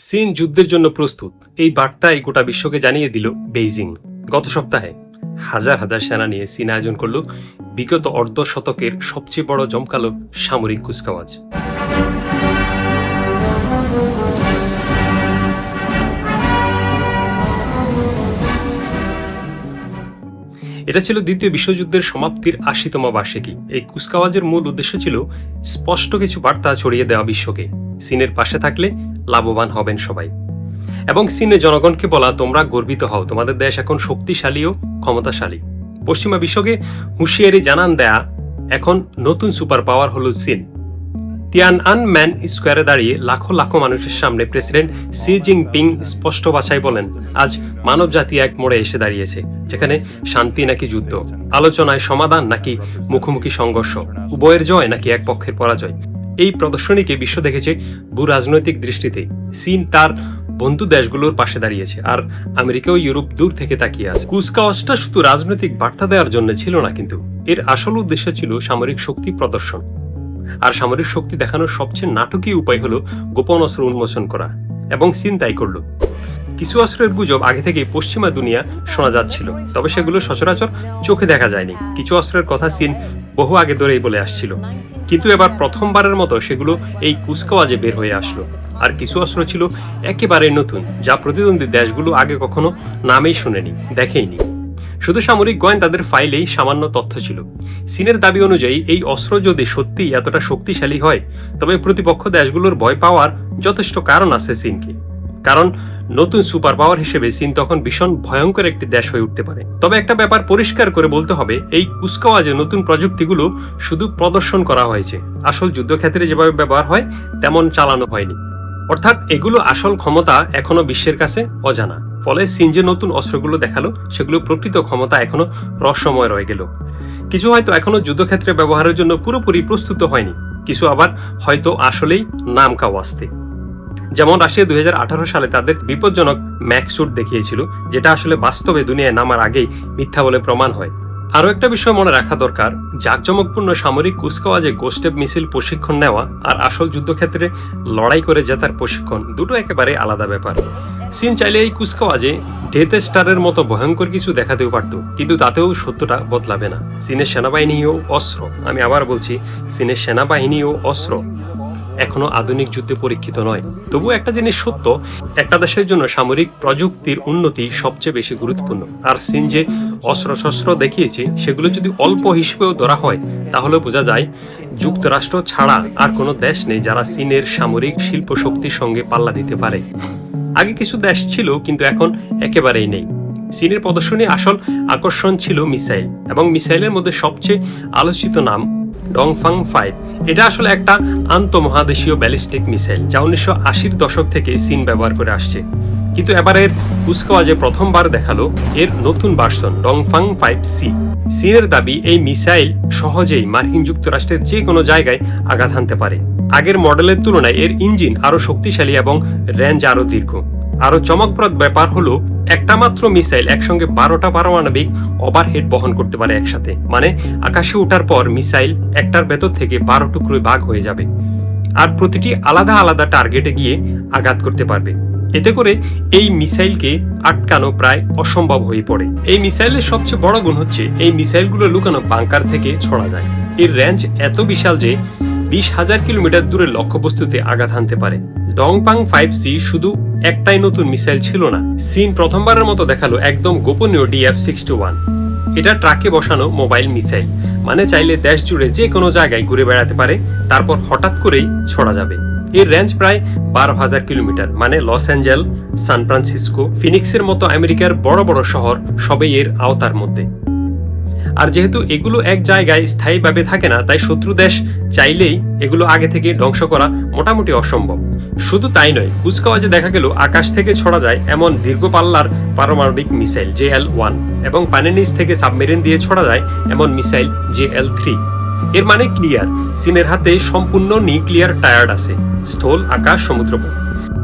চীন যুদ্ধের জন্য প্রস্তুত, এই বার্তাই গোটা বিশ্বকে জানিয়ে দিল বেইজিং। গত সপ্তাহে হাজার হাজার সেনা নিয়ে চীন আয়োজন করল বিগত অর্ধ শতকের সবচেয়ে বড় জমকালো সামরিক কুচকাওয়াজ। এটা ছিল দ্বিতীয় বিশ্বযুদ্ধের সমাপ্তির ৮০তম বার্ষিকী। এই কুচকাওয়াজের মূল উদ্দেশ্য ছিল স্পষ্ট কিছু বার্তা ছড়িয়ে দেওয়া বিশ্বকে, চীনের পাশে থাকলে লাভবান হবেন সবাই, এবং চীনের জনগণকে বলা, তোমরা গর্বিত হও, তোমাদের দেশ এখন শক্তিশালী ও ক্ষমতাশালী। পশ্চিমা বিশ্বকে হুঁশিয়ারি জানান দেয়া, এখন নতুন সুপার পাওয়ার হল চীন। তিয়ানআনমেন স্কোয়ারে দাঁড়িয়ে লাখো লাখো মানুষের সামনে প্রেসিডেন্ট শি জিনপিং স্পষ্ট ভাষায় বলেন, আজ মানব জাতি এক মোড়ে এসে দাঁড়িয়েছে, যেখানে শান্তি নাকি যুদ্ধ, আলোচনায় সমাধান নাকি মুখোমুখি সংঘর্ষ, উভয়ের জয় নাকি এক পক্ষের পরাজয়। এই প্রদর্শনীকে বিশ্ব দেখেছে ভূ রাজনৈতিক দৃষ্টিতে। চীন তার বন্ধু দেশগুলোর পাশে দাঁড়িয়েছে, আর আমেরিকা ও ইউরোপ দূর থেকে তাকিয়ে আছে। কুচকাওয়াজটা শুধু রাজনৈতিক বার্তা দেওয়ার জন্য ছিল না, কিন্তু এর আসল উদ্দেশ্য ছিল সামরিক শক্তি প্রদর্শন। আর সামরিক শক্তি দেখানোর সবচেয়ে নাটকীয় উপায় হলো গোপন অস্ত্র উন্মোচন করা, এবং চীন তাই করল। কিছু অস্ত্রের গুজব আগে থেকে পশ্চিমা দুনিয়া শোনা যাচ্ছিল, তবে সেগুলো সচরাচর চোখে দেখা যায়নি। কিছু অস্ত্রের কথা চীন বহু আগে ধরেই বলে আসছিল, কিন্তু এবার প্রথমবারের মতো সেগুলো এই কুচকাওয়াজে বের হয়ে আসলো। আর কিছু অস্ত্র ছিল একেবারে নতুন, যা প্রতিদ্বন্দ্বী দেশগুলো আগে কখনো নামেই শুনেনি, দেখেইনি। শুধু সামরিক গোয়েন্দাদের ফাইলেই সামান্য তথ্য ছিল। চীনের দাবি অনুযায়ী এই অস্ত্র যদি সত্যিই এতটা শক্তিশালী হয়, তবে প্রতিপক্ষ দেশগুলোর ভয় পাওয়ার যথেষ্ট কারণ আছে চীনকে। কারণ নতুন সুপার পাওয়ার হিসেবে চীন তখন ভীষণ ভয়ঙ্কর একটি দেশ হয়ে উঠতে পারে। তবে একটা ব্যাপার পরিষ্কার করে বলতে হবে, এই কুচকাওয়াজে নতুন প্রযুক্তিগুলো শুধু প্রদর্শন করা হয়েছে, আসল যুদ্ধক্ষেত্রে যেভাবে ব্যবহার হয় তেমন চালানো হয়নি। অর্থাৎ এগুলো আসল ক্ষমতা এখনো বিশ্বের কাছে অজানা। ফলে চীন যে নতুন অস্ত্রগুলো দেখালো, সেগুলো প্রকৃত ক্ষমতা এখনো রহস্যময় রয়ে গেল। কিছু হয়তো এখনো যুদ্ধক্ষেত্রে ব্যবহারের জন্য পুরোপুরি প্রস্তুত হয়নি, কিছু আবার হয়তো আসলেই নাম কাওয়াস্তে। যেমন রাশিয়া ২০১৮ সালে তাদের বিপজ্জনক ম্যাক্সুট দেখিয়েছিল, যেটা আসলে বাস্তবে দুনিয়ায় নামার আগেই মিথ্যা বলে প্রমাণ হয়। আরও একটা বিষয় মনে রাখা দরকার, জাঁকজমকপূর্ণ সামরিক কুচকাওয়াজে গোস্টেপ মিছিল প্রশিক্ষণ নেওয়া আর আসল যুদ্ধক্ষেত্রে লড়াই করে জেতার প্রশিক্ষণ দুটো একেবারে আলাদা ব্যাপার। চীন চাইলে এই কুচকাওয়াজে ডেথ স্টারের মতো ভয়ঙ্কর কিছু দেখাতেও পারত, কিন্তু তাতেও সত্যটা বদলাবে না। চীনের সেনাবাহিনী ও অস্ত্র, আমি আবার বলছি, চীনের সেনাবাহিনী ও অস্ত্র এখনো আধুনিক যুদ্ধে পরীক্ষিত নয়। তবু একটা জিনিস সত্য, একটা দেশের জন্য সামরিক প্রযুক্তির উন্নতি সবচেয়ে বেশি গুরুত্বপূর্ণ। আর চীন যে অস্ত্র দেখিয়েছে, সেগুলো যদি অল্প হিসেবেও ধরা হয়, তাহলে বোঝা যায় যুক্তরাষ্ট্র ছাড়া আর কোনো দেশ নেই যারা চীনের সামরিক শিল্প শক্তির সঙ্গে পাল্লা দিতে পারে। আগে কিছু দেশ ছিল, কিন্তু এখন একেবারেই নেই। চীনের প্রদর্শনী আসল আকর্ষণ ছিল মিসাইল, এবং মিসাইলের মধ্যে সবচেয়ে আলোচিত নাম ডংফাং 5। এটা আসলে একটা আন্তঃমহাদেশীয় ব্যালিস্টিক মিসাইল, যা ১৯৮০-র দশক থেকে চীন ব্যবহার করে আসছে। কিন্তু এবারের কুচকাওয়াজে প্রথমবার দেখালো এর নতুন ভার্সন ডংফাং 5C। চীনের দাবি, এই মিসাইল সহজেই মার্কিন যুক্তরাষ্ট্রের যে কোনো জায়গায় আঘাত হানতে পারে। আগের মডেলের তুলনায় এর ইঞ্জিন আরো শক্তিশালী এবং রেঞ্জ আরো দীর্ঘ। আরো চমকপ্রদ ব্যাপার হলো, একটা মাত্র মিসাইল একসঙ্গে ১২টা পারমাণবিক ওভারহেড বহন করতে পারে একসাথে। মানে আকাশে ওঠার পর মিসাইল একটার ভেতর থেকে ১২ টুকরোয় ভাগ হয়ে যাবে, আর প্রতিটি আলাদা আলাদা টার্গেটে গিয়ে আঘাত করতে পারবে। এতে করে এই মিসাইলকে আটকানো প্রায় অসম্ভব হয়ে পড়ে। এই মিসাইলের সবচেয়ে বড় গুণ হচ্ছে, এই মিসাইলগুলো লুকানো বাংকার থেকে ছোড়া যায়। এর রেঞ্জ এত বিশাল যে ২০,০০০ কিলোমিটার দূরে লক্ষ্যবস্তুতে আঘাত হানতে পারে। ডংফাং 5C শুধু একটাই নতুন মিসাইল ছিল না, চীন প্রথমবারের মতো দেখালো একদম গোপনীয় DF-61। এটা ট্রাকে বসানো মোবাইল মিসাইল, মানে চাইলে দেশ জুড়ে যে কোনো জায়গায় ঘুরে বেড়াতে পারে, তারপর হঠাৎ করেই ছড়া যাবে। এর রেঞ্জ প্রায় ১২,০০০ কিলোমিটার, মানে লস অ্যাঞ্জেল, সান ফ্রান্সিসকো, ফিনিক্সের মতো আমেরিকার বড় বড় শহর সবই এর আওতার মধ্যে। আর যেহেতু এগুলো এক জায়গায় স্থায়ীভাবে থাকে না, তাই শত্রু দেশ চাইলেই এগুলো আগে থেকে ধ্বংস করা মোটামুটি অসম্ভব। শুধু তাই নয়, কুচকাওয়াজে দেখা গেল আকাশ থেকে ছড়া যায় এমন দীর্ঘ পাল্লার পারমাণবিক মিসাইল JL-1, এবং পানির নিচ থেকে সাবমেরিন দিয়ে ছড়া যায় এমন মিসাইল JL-3। এর মানে ক্লিয়ার, চীনের হাতে সম্পূর্ণ নিউক্লিয়ার টায়ার্ড আছে, স্থল, আকাশ, সমুদ্রপথ,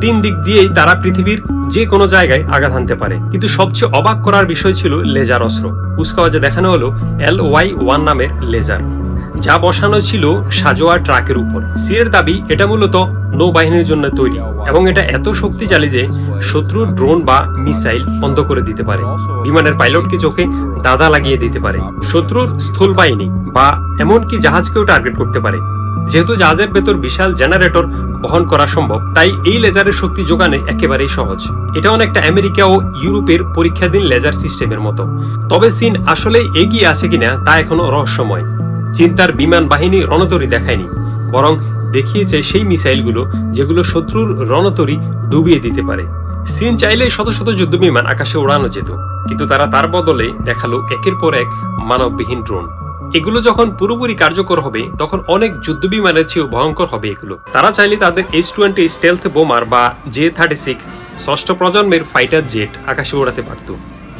৩ দিক দিয়েই তারা পৃথিবীর যে কোনো জায়গায় আঘাত হানতে পারে। কিন্তু সবচেয়ে অবাক করার বিষয় ছিল লেজার অস্ত্র। কুচকাওয়াজে দেখানো হলো LY-1 নামের লেজার, যা বসানো ছিল সাজোয়া ট্রাকের উপর। সিনের দাবি এটা মূলত নৌবাহিনীর জন্য তৈরি এবং এটা এত শক্তিশালী যে শত্রুর ড্রোন বা মিসাইল বন্ধ করে দিতে পারে, বিমানের পাইলটকে চোখে দাদা লাগিয়ে দিতে পারে, শত্রুর স্থল বাহিনী বা এমনকি জাহাজকেও টার্গেট করতে পারে। যেহেতু জাহাজের ভেতর বিশাল জেনারেটর বহন করা সম্ভব, তাই এই লেজারের শক্তি যোগানে একেবারেই সহজ। এটা অনেকটা আমেরিকা ও ইউরোপের পরীক্ষাধীন লেজার সিস্টেমের মতো। তবে চীন আসলে এগিয়ে আছে কিনা তা এখনো রহস্যময়। চীন তার বিমান বাহিনী রণতরী দেখায়নি, বরং দেখিয়েছে সেই মিসাইলগুলো যেগুলো শত্রুর রণতরী ডুবিয়ে দিতে পারে। চীন চাইলে শত শত যুদ্ধ বিমান আকাশে ওড়ানো যেত, কিন্তু তার বদলে দেখালো একের পর এক মানববিহীন ড্রোন। এগুলো যখন পুরোপুরি কার্যকর হবে তখন অনেক যুদ্ধ বিমানের চেয়েও ভয়ঙ্কর হবে এগুলো। তারা চাইলে তাদের H-20 স্টেলথ বোমার বা J-36 ষষ্ঠ প্রজন্মের ফাইটার জেট আকাশে ওড়াতে পারত,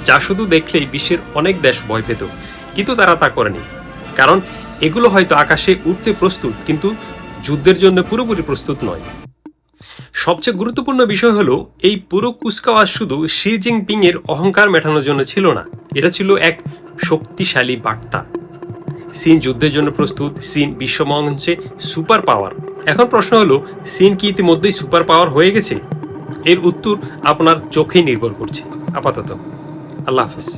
যা শুধু দেখলেই বিশ্বের অনেক দেশ ভয় পেত। কিন্তু তারা তা করেনি, কারণ এগুলো হয়তো আকাশে উঠতে প্রস্তুত, কিন্তু যুদ্ধের জন্য পুরোপুরি প্রস্তুত নয়। সবচেয়ে গুরুত্বপূর্ণ বিষয় হলো এই পুরো কুচকাওয়াজ শুধু শি জিনপিং এর অহংকার মেটানোর জন্য ছিল না, এটা ছিল এক শক্তিশালী বার্তা। চীন যুদ্ধের জন্য প্রস্তুত, চীন বিশ্বমঞ্চে সুপার পাওয়ার। এখন প্রশ্ন হলো, চীন কি ইতিমধ্যেই সুপার পাওয়ার হয়ে গেছে? এর উত্তর আপনার চোখেই নির্ভর করছে। আপাতত আল্লাহ হাফেজ।